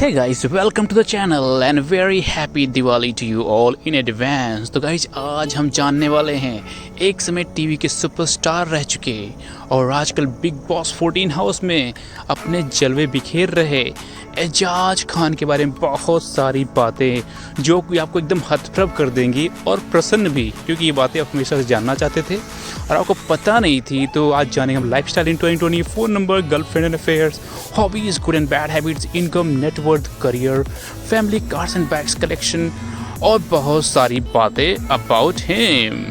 Hey guys, welcome to the channel and very happy Diwali to you all in advance। तो guys आज हम जानने वाले हैं एक समय टीवी के सुपरस्टार रह चुके और आजकल बिग बॉस 14 हाउस में अपने जलवे बिखेर रहे एजाज खान के बारे में बहुत सारी बातें जो कि आपको एकदम हतप्रभ कर देंगी और प्रसन्न भी, क्योंकि ये बातें आप हमेशा से जानना चाहते थे और आपको पता नहीं थी। तो आज जानेंगे हम lifestyle in 2020, phone number, girlfriend and affairs, hobbies, good and bad habits, income, net worth, career, family, cars and bags collection और बहुत सारी बातें अबाउट हिम।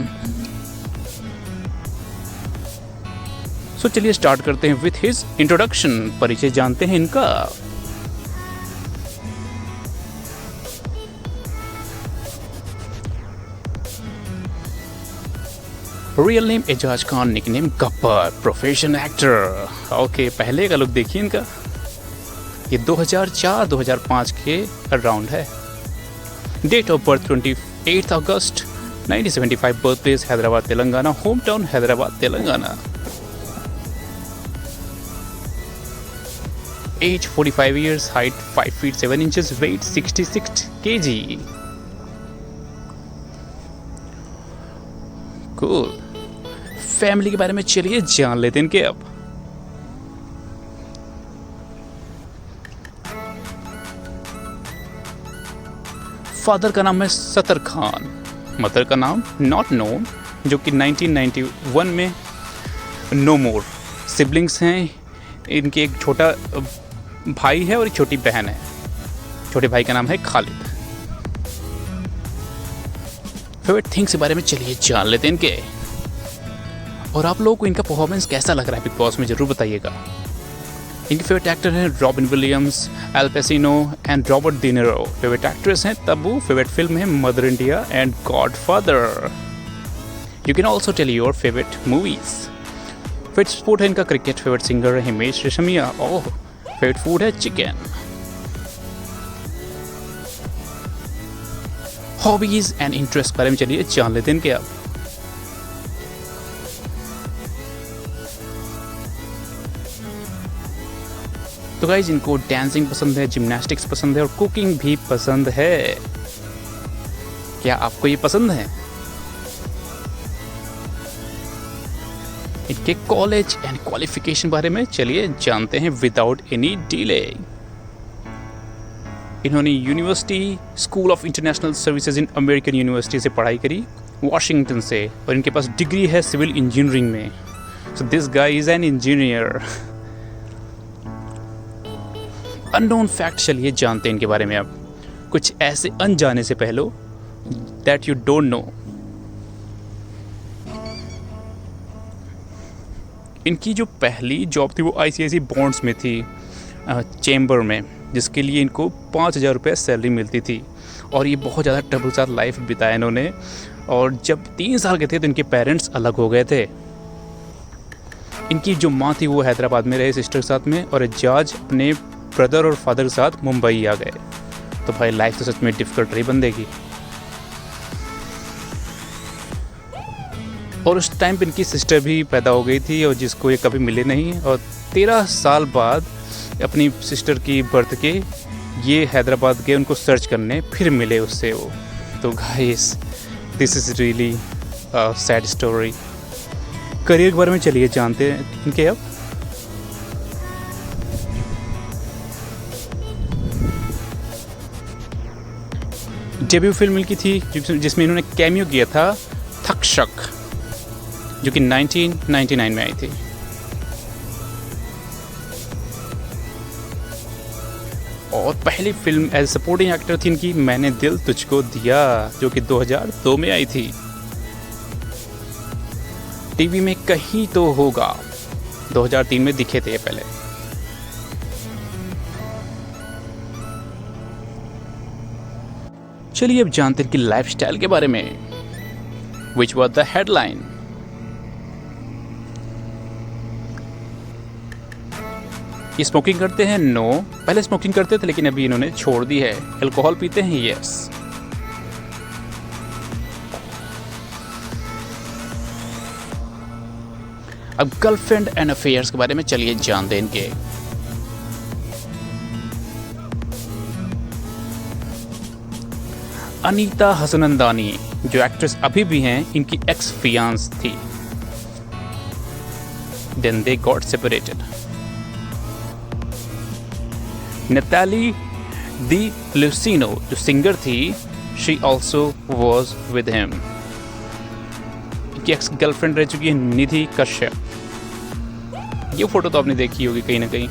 सो चलिए स्टार्ट करते हैं विथ हिज इंट्रोडक्शन। परिचय जानते हैं इनका। Real name Ejaz Khan, nickname Gabbar, profession actor. Okay, पहले का लुक देखिए इनका। ये 2004-2005 के अराउंड है। Date of birth 28 August 1975, birth place Hyderabad Telangana, home town Hyderabad Telangana. Age 45 years, height 5 feet 7 inches, weight 66 kg। Cool. Family के बारे में चलिए जान लेते हैं इनके अब। फादर का नाम है सतर खान, मदर का नाम नॉट नोन, जो कि 1991 में नो मोर। सिबलिंग्स हैं इनके, एक छोटा भाई है और एक छोटी बहन है। छोटे भाई का नाम है खालिद। फेवरेट थिंग्स के बारे में चलिए जान लेते हैं इनके। और आप लोगों को इनका परफॉर्मेंस कैसा लग रहा है बिग बॉस में, जरूर बताइएगा। इनके फेवरेट एक्टर हैं Robin Williams, Al Pacino and Robert De Niro. Favourite actress हैं तब्बू। फेवरेट फिल्म है Mother India and Godfather. You can also tell your favourite movies. Favourite sport है इनका क्रिकेट। फेवरेट सिंगर है Himesh Reshammiya. Oh, favourite food है chicken. Hobbies and interest बारे में चलिए जान लेते हैं इनके अब। तो गाइज इनको डांसिंग पसंद है, जिम्नास्टिक्स पसंद है और कुकिंग भी पसंद है। क्या आपको ये पसंद है? इनके कॉलेज एंड क्वालिफिकेशन बारे में चलिए जानते हैं विदाउट एनी डिले। इन्होंने university school of international services in American university से पढ़ाई करी, वॉशिंगटन से, और इनके पास डिग्री है सिविल इंजीनियरिंग में। So this guy is an engineer. Unknown fact चलिए जानते हैं इनके बारे में अब। कुछ ऐसे अनजाने से पहलू दैट यू डोंट नो। इनकी जो पहली जॉब थी वो ICICI बॉन्ड्स में थी, चेम्बर में, जिसके लिए इनको 5,000 रुपये सैलरी मिलती थी। और ये बहुत ज़्यादा ट्रबल साथ लाइफ बिताया इन्होंने। और जब 3 साल के थे तो इनके पेरेंट्स अलग हो गए थे। इनकी जो माँ थी वो हैदराबाद में रहे सिस्टर के साथ में, और एजाज अपने ब्रदर और फादर के साथ मुंबई आ गए। तो भाई लाइफ तो सच में डिफिकल्ट रही बंदे की। और उस टाइम पे इनकी सिस्टर भी पैदा हो गई थी और जिसको ये कभी मिले नहीं। और 13 साल बाद अपनी सिस्टर की बर्थ के ये हैदराबाद गए उनको सर्च करने, फिर मिले उससे वो। तो guys this is really sad story. Career के बारे में चलिए जानते हैं इनके अब। डेब्यू फिल्म इनकी थी जिसमें इन्होंने कैमियो किया था, थक शक, जो कि 1999 में आई थी। और पहली फिल्म एज सपोर्टिंग एक्टर थी इनकी मैंने दिल तुझको दिया, जो कि 2002 में आई थी। टीवी में कहीं तो होगा 2003 में दिखे थे ये पहले। चलिए अब जानते हैं कि लाइफस्टाइल के बारे में। Which was the headline. ये स्मोकिंग करते हैं? नो। पहले स्मोकिंग करते थे लेकिन अभी इन्होंने छोड़ दी है। अल्कोहल पीते हैं? यस। अब गर्लफ्रेंड एंड अफेयर्स के बारे में चलिए जानते हैं इनके। अनीता हसनंदानी जो एक्ट्रेस अभी भी हैं, इनकी एक्स फियांस थी। Then they got separated. Natalie Di Lucino जो सिंगर थी, she also was with him. इनकी एक्स गर्लफ्रेंड रह चुकी है निधि कश्यप। ये फोटो तो आपने देखी होगी कहीं ना कहीं।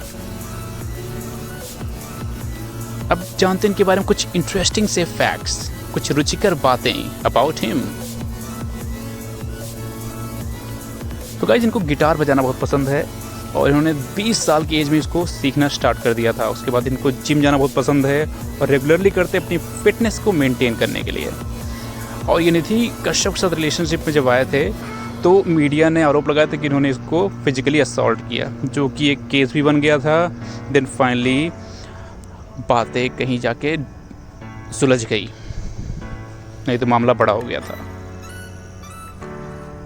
अब जानते हैं इनके बारे में कुछ इंटरेस्टिंग से फैक्ट्स, कुछ रुचिकर बातें अबाउट हिम। तो गाइस, इनको गिटार बजाना बहुत पसंद है और इन्होंने 20 साल की एज में इसको सीखना स्टार्ट कर दिया था। उसके बाद इनको जिम जाना बहुत पसंद है और रेगुलरली करते अपनी फिटनेस को मेंटेन करने के लिए। और ये निधि कश्यप के साथ रिलेशनशिप में जब आए थे तो मीडिया ने आरोप लगाया था कि इन्होंने इसको फिजिकली असॉल्ट किया, जो कि एक केस भी बन गया था। देन फाइनली बातें कहीं जाके सुलझ गई, नहीं तो मामला बड़ा हो गया था।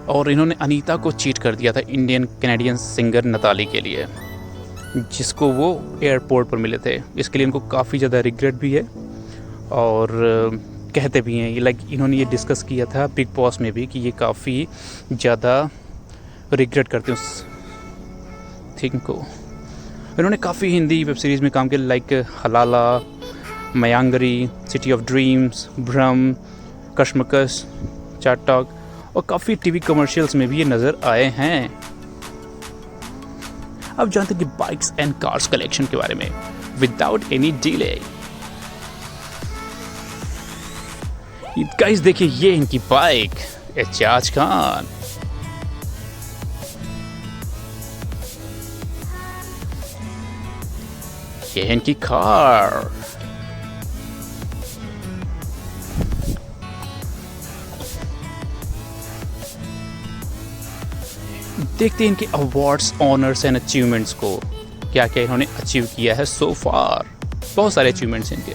और इन्होंने अनीता को चीट कर दिया था इंडियन कैनेडियन सिंगर नैताली के लिए, जिसको वो एयरपोर्ट पर मिले थे। इसके लिए इनको काफ़ी ज़्यादा रिग्रेट भी है और कहते भी हैं ये, लाइक इन्होंने ये डिस्कस किया था बिग बॉस में भी कि ये काफ़ी ज़्यादा रिग्रेट करते हैं उस थिंग को। इन्होंने काफ़ी हिंदी वेब सीरीज़ में काम किया, लाइक हलाला, मयांगरी, सिटी ऑफ ड्रीम्स, भ्रम, कश्मकश, चाटक और काफ़ी टीवी कमर्शियल्स में भी ये नज़र आए हैं। अब जानते हैं कि बाइक्स एंड कार्स कलेक्शन के बारे में विदाउट एनी डिले। गाइस देखिए, ये इनकी बाइक एजाज खान। ये है इनकी कार। देखते हैं इनके अवार्ड्स, ऑनर्स एंड अचीवमेंट्स को, क्या क्या इन्होंने अचीव किया है सो फार। बहुत सारे अचीवमेंट्स हैं इनके।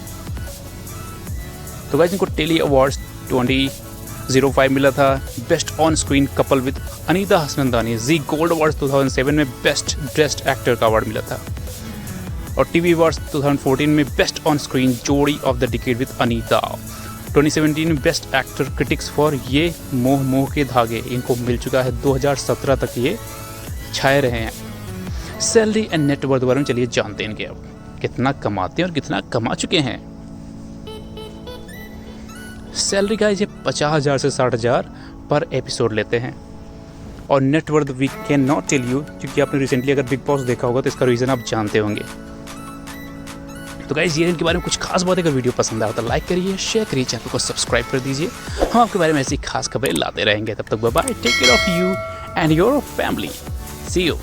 तो गाइस, इनको टेली अवार्ड्स 2005 मिला था best on screen couple with Anita Hasnandani. Zee gold awards 2007 में बेस्ट ड्रेस्ड एक्टर का अवार्ड मिला था। और टीवी अवार्ड्स 2014 में बेस्ट ऑन स्क्रीन जोड़ी of the decade with Anita. 2017 में बेस्ट एक्टर क्रिटिक्स फॉर ये मोह मोह के धागे इनको मिल चुका है। 2017 तक ये छाए रहे हैं। सैलरी एंड नेटवर्थ बारे में चलिए जानते हैं इनके, अब कितना कमाते हैं और कितना कमा चुके हैं। सैलरी का ये 50,000 से 60,000 पर एपिसोड लेते हैं। और net worth we can not tell you, क्योंकि आपने रिसेंटली अगर बिग बॉस देखा होगा तो इसका रीज़न आप जानते होंगे। तो गाइस, ये इनके बारे में कुछ खास बातें, अगर वीडियो पसंद आया तो लाइक करिए, शेयर करिए, चैनल को सब्सक्राइब कर दीजिए। हम आपके बारे में ऐसी खास खबरें लाते रहेंगे। तब तक bye bye, take care of you and your family, see you.